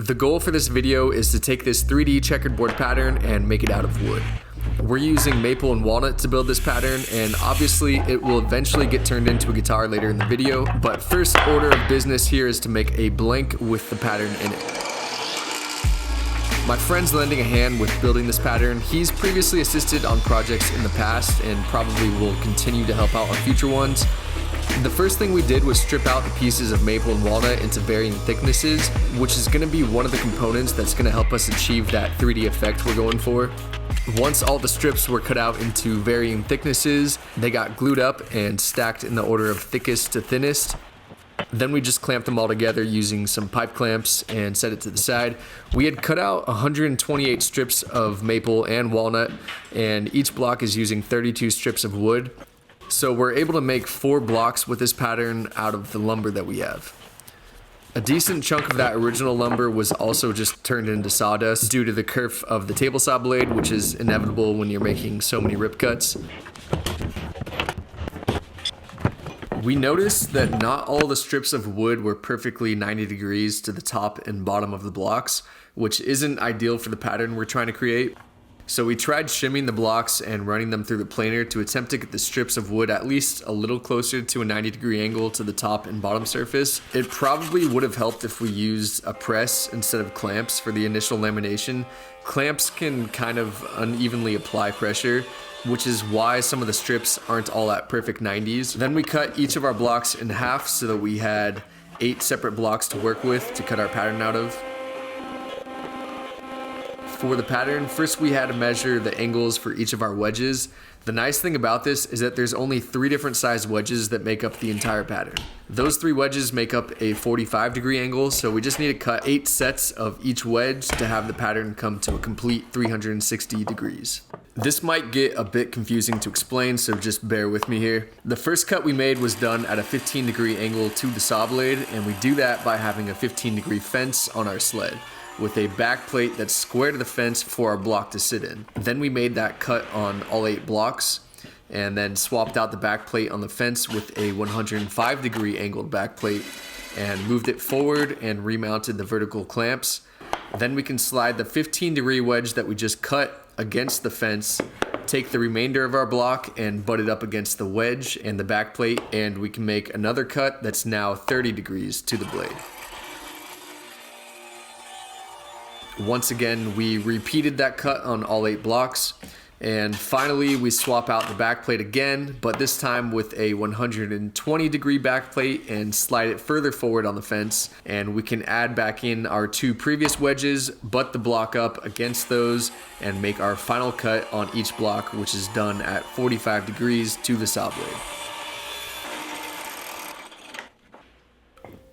The goal for this video is to take this 3D checkerboard pattern and make it out of wood. We're using maple and walnut to build this pattern, and obviously it will eventually get turned into a guitar later in the video, but first order of business here is to make a blank with the pattern in it. My friend's lending a hand with building this pattern. He's previously assisted on projects in the past and probably will continue to help out on future ones. The first thing we did was strip out the pieces of maple and walnut into varying thicknesses, which is going to be one of the components that's going to help us achieve that 3D effect we're going for. Once all the strips were cut out into varying thicknesses, they got glued up and stacked in the order of thickest to thinnest. Then we just clamped them all together using some pipe clamps and set it to the side. We had cut out 128 strips of maple and walnut, and each block is using 32 strips of wood. So we're able to make 4 blocks with this pattern out of the lumber that we have. A decent chunk of that original lumber was also just turned into sawdust due to the kerf of the table saw blade, which is inevitable when you're making so many rip cuts. We noticed that not all the strips of wood were perfectly 90 degrees to the top and bottom of the blocks, which isn't ideal for the pattern we're trying to create. So we tried shimming the blocks and running them through the planer to attempt to get the strips of wood at least a little closer to a 90-degree angle to the top and bottom surface. It probably would have helped if we used a press instead of clamps for the initial lamination. Clamps can kind of unevenly apply pressure, which is why some of the strips aren't all at perfect 90s. Then we cut each of our blocks in half so that we had 8 separate blocks to work with to cut our pattern out of. For the pattern, first we had to measure the angles for each of our wedges. The nice thing about this is that there's only 3 different size wedges that make up the entire pattern. Those 3 wedges make up a 45-degree angle, so we just need to cut 8 sets of each wedge to have the pattern come to a complete 360 degrees. This might get a bit confusing to explain, so just bear with me here. The first cut we made was done at a 15-degree angle to the saw blade, and we do that by having a 15-degree fence on our sled, with a back plate that's square to the fence for our block to sit in. Then we made that cut on all 8 blocks, and then swapped out the back plate on the fence with a 105-degree angled back plate, and moved it forward and remounted the vertical clamps. Then we can slide the 15-degree wedge that we just cut against the fence, take the remainder of our block and butt it up against the wedge and the back plate, and we can make another cut that's now 30 degrees to the blade. Once again, we repeated that cut on all 8 blocks, and finally we swap out the back plate again, but this time with a 120-degree back plate and slide it further forward on the fence, and we can add back in our 2 previous wedges, butt the block up against those, and make our final cut on each block, which is done at 45 degrees to the saw blade.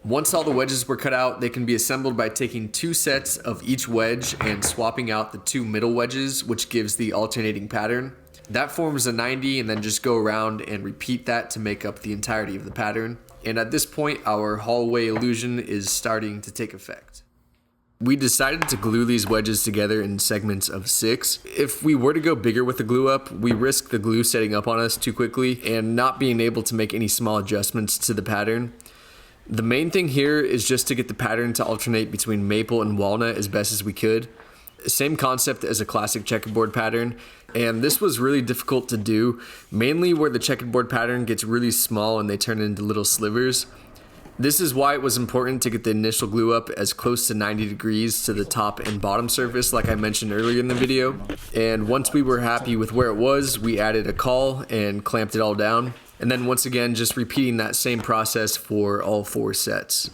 Once all the wedges were cut out, they can be assembled by taking 2 sets of each wedge and swapping out the 2 middle wedges, which gives the alternating pattern. That forms a 90, and then just go around and repeat that to make up the entirety of the pattern. And at this point, our hallway illusion is starting to take effect. We decided to glue these wedges together in segments of 6. If we were to go bigger with the glue up, we risk the glue setting up on us too quickly and not being able to make any small adjustments to the pattern. The main thing here is just to get the pattern to alternate between maple and walnut as best as we could. Same concept as a classic checkerboard pattern, and this was really difficult to do, mainly where the checkerboard pattern gets really small and they turn into little slivers. This is why it was important to get the initial glue up as close to 90 degrees to the top and bottom surface like I mentioned earlier in the video. And once we were happy with where it was, we added a caul and clamped it all down. And then once again, just repeating that same process for all 4 sets.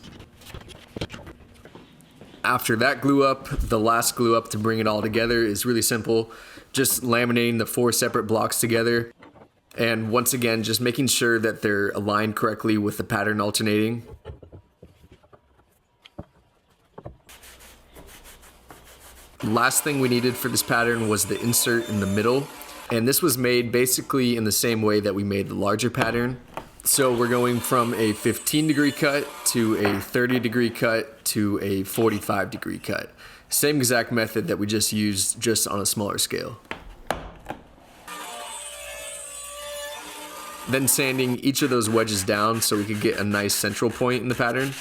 After that glue up, the last glue up to bring it all together is really simple. Just laminating the 4 separate blocks together. And once again, just making sure that they're aligned correctly with the pattern alternating. Last thing we needed for this pattern was the insert in the middle. And this was made basically in the same way that we made the larger pattern. So we're going from a 15-degree cut to a 30-degree cut to a 45-degree cut. Same exact method that we just used, just on a smaller scale. Then sanding each of those wedges down so we could get a nice central point in the pattern.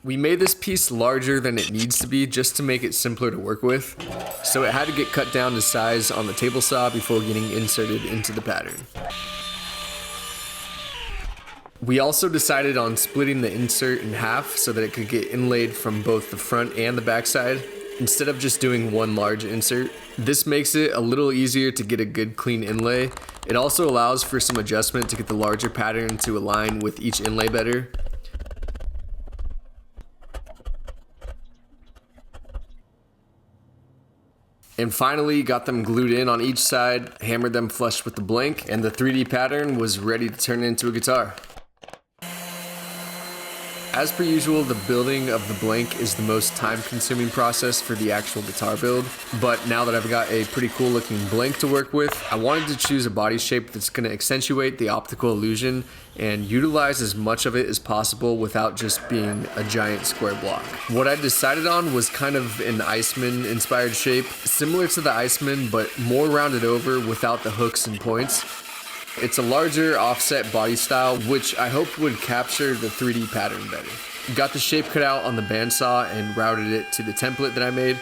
We made this piece larger than it needs to be just to make it simpler to work with, so it had to get cut down to size on the table saw before getting inserted into the pattern. We also decided on splitting the insert in half so that it could get inlaid from both the front and the back side, instead of just doing one large insert. This makes it a little easier to get a good clean inlay. It also allows for some adjustment to get the larger pattern to align with each inlay better. And finally got them glued in on each side, hammered them flush with the blank, and the 3D pattern was ready to turn into a guitar. As per usual, the building of the blank is the most time-consuming process for the actual guitar build, but now that I've got a pretty cool looking blank to work with, I wanted to choose a body shape that's going to accentuate the optical illusion and utilize as much of it as possible without just being a giant square block. What I decided on was kind of an Iceman inspired shape, similar to the Iceman but more rounded over without the hooks and points. It's a larger offset body style, which I hoped would capture the 3D pattern better. Got the shape cut out on the bandsaw and routed it to the template that I made.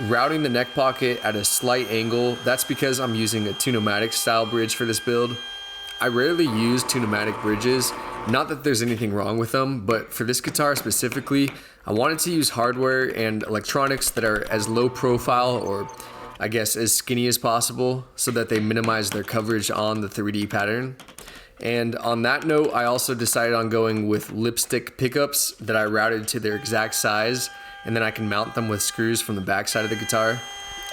Routing the neck pocket at a slight angle, that's because I'm using a Tune-O-Matic style bridge for this build. I rarely use Tune-O-Matic bridges, not that there's anything wrong with them, but for this guitar specifically, I wanted to use hardware and electronics that are as low profile, or I guess as skinny as possible, so that they minimize their coverage on the 3D pattern. And on that note, I also decided on going with lipstick pickups that I routed to their exact size, and then I can mount them with screws from the back side of the guitar.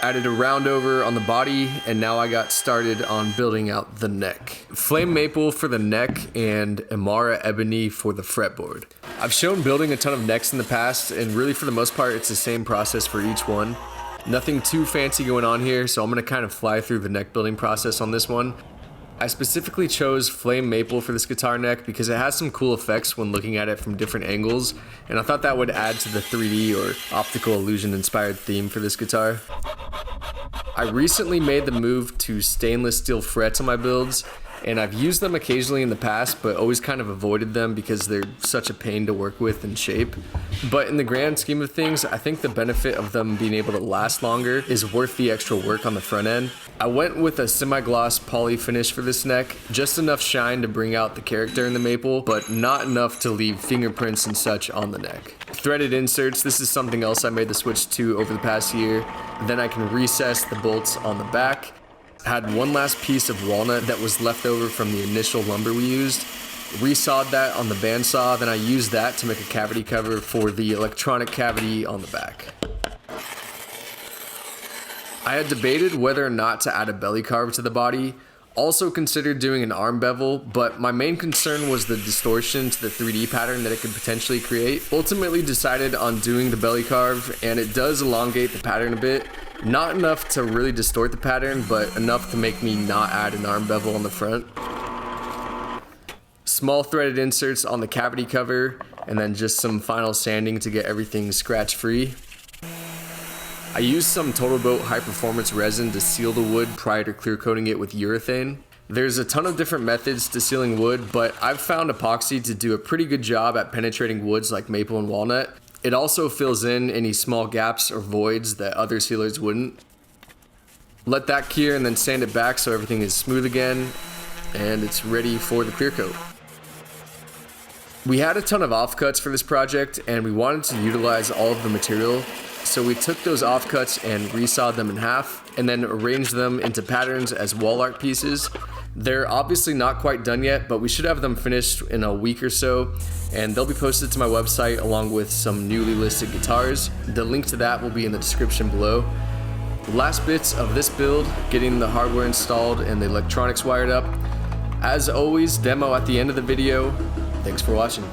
Added a round over on the body, and now I got started on building out the neck. Flame maple for the neck and Amara ebony for the fretboard. I've shown building a ton of necks in the past, and really for the most part it's the same process for each one. Nothing too fancy going on here, so I'm going to kind of fly through the neck building process on this one. I specifically chose flame maple for this guitar neck because it has some cool effects when looking at it from different angles, and I thought that would add to the 3D or optical illusion inspired theme for this guitar. I recently made the move to stainless steel frets on my builds, and I've used them occasionally in the past, but always kind of avoided them because they're such a pain to work with and shape. But in the grand scheme of things, I think the benefit of them being able to last longer is worth the extra work on the front end. I went with a semi-gloss poly finish for this neck, just enough shine to bring out the character in the maple, but not enough to leave fingerprints and such on the neck. Threaded inserts, this is something else I made the switch to over the past year. Then I can recess the bolts on the back. Had one last piece of walnut that was left over from the initial lumber we used. Resawed that on the bandsaw, then I used that to make a cavity cover for the electronic cavity on the back. I had debated whether or not to add a belly carve to the body. Also considered doing an arm bevel, but my main concern was the distortion to the 3D pattern that it could potentially create. Ultimately decided on doing the belly carve, and it does elongate the pattern a bit. Not enough to really distort the pattern, but enough to make me not add an arm bevel on the front. Small threaded inserts on the cavity cover, and then just some final sanding to get everything scratch free. I used some Total Boat high performance resin to seal the wood prior to clear coating it with urethane. There's a ton of different methods to sealing wood, but I've found epoxy to do a pretty good job at penetrating woods like maple and walnut. It also fills in any small gaps or voids that other sealers wouldn't. Let that cure and then sand it back so everything is smooth again, and it's ready for the clear coat. We had a ton of offcuts for this project, and we wanted to utilize all of the material, so we took those offcuts and resawed them in half, and then arranged them into patterns as wall art pieces. They're obviously not quite done yet, but we should have them finished in a week or so, and they'll be posted to my website along with some newly listed guitars. The link to that will be in the description below. Last bits of this build, getting the hardware installed and the electronics wired up. As always, demo at the end of the video. Thanks for watching.